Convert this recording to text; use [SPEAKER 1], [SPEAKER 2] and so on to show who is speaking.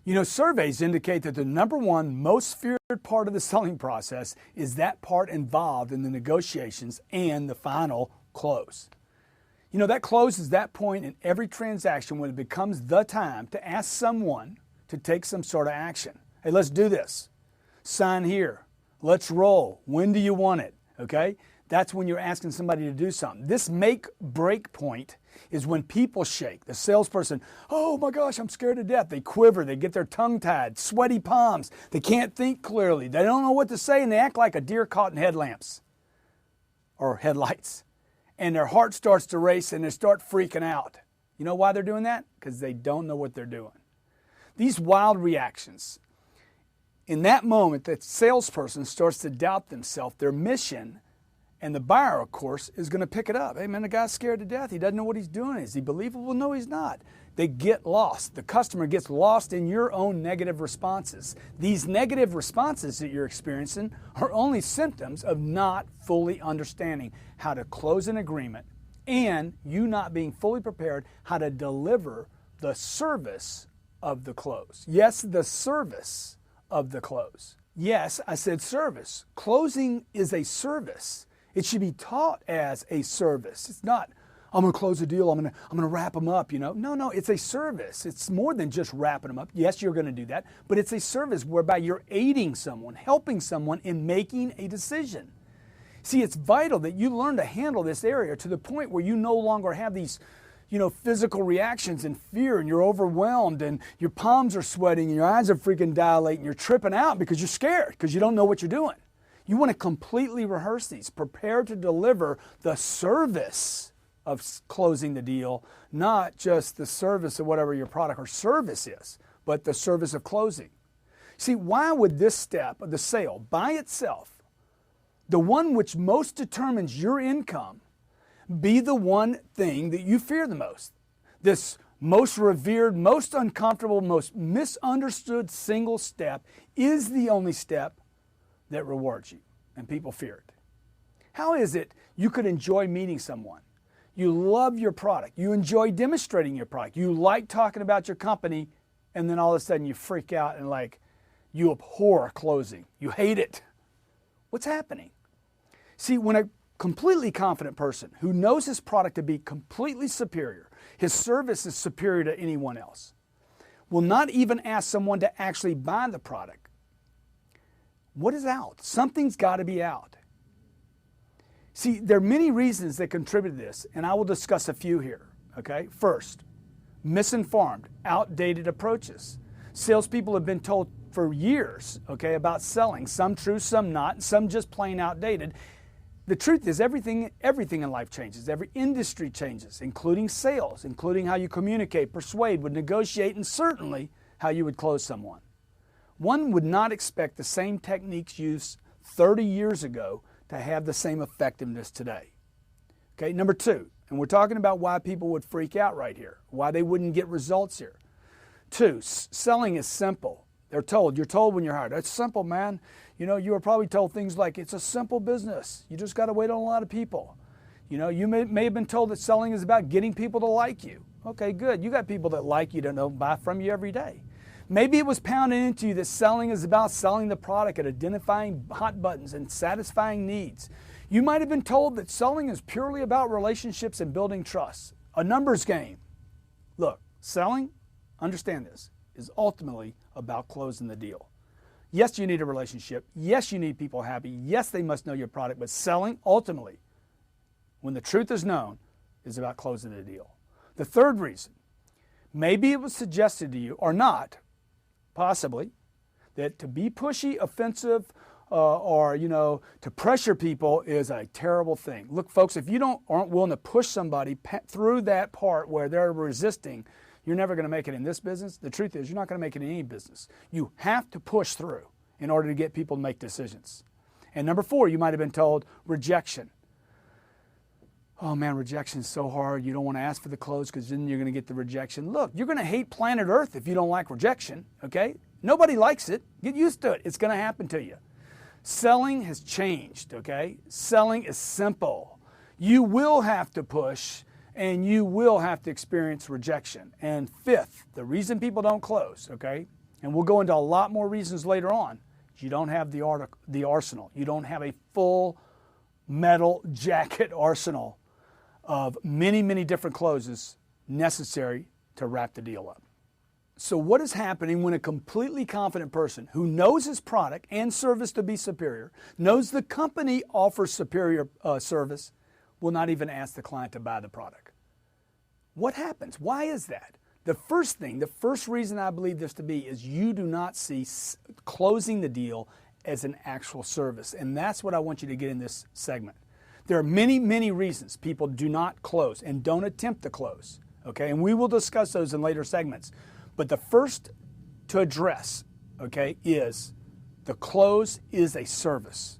[SPEAKER 1] You know, surveys indicate that the number one most feared part of the selling process is that part involved in the negotiations and the final close. You know, that close is that point in every transaction when it becomes the time to ask someone to take some sort of action. Hey, let's do this. Sign here. Let's roll. When do you want it? Okay? That's when you're asking somebody to do something. This make-break point is when people shake. The salesperson, oh my gosh, I'm scared to death. They quiver, they get their tongue tied, sweaty palms. They can't think clearly. They don't know what to say, and they act like a deer caught in headlamps or headlights. And their heart starts to race and they start freaking out. You know why they're doing that? Because they don't know what they're doing. These wild reactions, in that moment, the salesperson starts to doubt themselves, their mission. And the buyer, of course, is going to pick it up. Hey, man, the guy's scared to death. He doesn't know what he's doing. Is he believable? No, he's not. They get lost. The customer gets lost in your own negative responses. These negative responses that you're experiencing are only symptoms of not fully understanding how to close an agreement and you not being fully prepared how to deliver the service of the close. Yes, the service of the close. Yes, I said service. Closing is a service. It should be taught as a service. It's not, I'm going to close a deal, I'm going to wrap them up, you know. No, it's a service. It's more than just wrapping them up. Yes, you're going to do that, but it's a service whereby you're aiding someone, helping someone in making a decision. See, it's vital that you learn to handle this area to the point where you no longer have these, you know, physical reactions and fear, and you're overwhelmed and your palms are sweating and your eyes are freaking dilating, you're tripping out because you're scared because you don't know what you're doing. You want to completely rehearse these, prepare to deliver the service of closing the deal, not just the service of whatever your product or service is, but the service of closing. See, why would this step of the sale by itself, the one which most determines your income, be the one thing that you fear the most? This most revered, most uncomfortable, most misunderstood single step is the only step that rewards you, and people fear it. How is it you could enjoy meeting someone? You love your product. You enjoy demonstrating your product. You like talking about your company, and then all of a sudden you freak out and like you abhor closing. You hate it. What's happening? See, when a completely confident person who knows his product to be completely superior, his service is superior to anyone else, will not even ask someone to actually buy the product. What is out? Something's got to be out. See, there are many reasons that contribute to this, and I will discuss a few here, okay? First, misinformed, outdated approaches. Salespeople have been told for years, okay, about selling, some true, some not, some just plain outdated. The truth is everything in life changes. Every industry changes, including sales, including how you communicate, persuade, would negotiate, and certainly how you would close someone. One would not expect the same techniques used 30 years ago to have the same effectiveness today. Okay, number two, and we're talking about why people would freak out right here, why they wouldn't get results here. Two, selling is simple. You're told when you're hired, it's simple, man. You know, you were probably told things like, it's a simple business. You just got to wait on a lot of people. You know, you may have been told that selling is about getting people to like you. Okay, good. You got people that like you, don't buy from you every day. Maybe it was pounded into you that selling is about selling the product and identifying hot buttons and satisfying needs. You might have been told that selling is purely about relationships and building trust, a numbers game. Look, selling, understand this, is ultimately about closing the deal. Yes, you need a relationship. Yes, you need people happy. Yes, they must know your product. But selling, ultimately, when the truth is known, is about closing the deal. The third reason, maybe it was suggested to you or not, possibly, that to be pushy, offensive, or to pressure people is a terrible thing. Look, folks, if you aren't willing to push somebody through that part where they're resisting, you're never going to make it in this business. The truth is, you're not going to make it in any business. You have to push through in order to get people to make decisions. And number four, you might have been told rejection. Oh man, rejection is so hard. You don't want to ask for the close because then you're going to get the rejection. Look, you're going to hate planet Earth if you don't like rejection, okay? Nobody likes it. Get used to it. It's going to happen to you. Selling has changed, okay? Selling is simple. You will have to push and you will have to experience rejection. And fifth, the reason people don't close, okay? and we'll go into a lot more reasons later on, you don't have the arsenal. You don't have a full metal jacket arsenal of many, many different closes necessary to wrap the deal up. So what is happening when a completely confident person who knows his product and service to be superior, knows the company offers superior service, will not even ask the client to buy the product? What happens? Why is that? The first reason I believe this to be is you do not see closing the deal as an actual service. And that's what I want you to get in this segment. There are many, many reasons people do not close and don't attempt to close. Okay, and we will discuss those in later segments. But the first to address, okay, is the close is a service.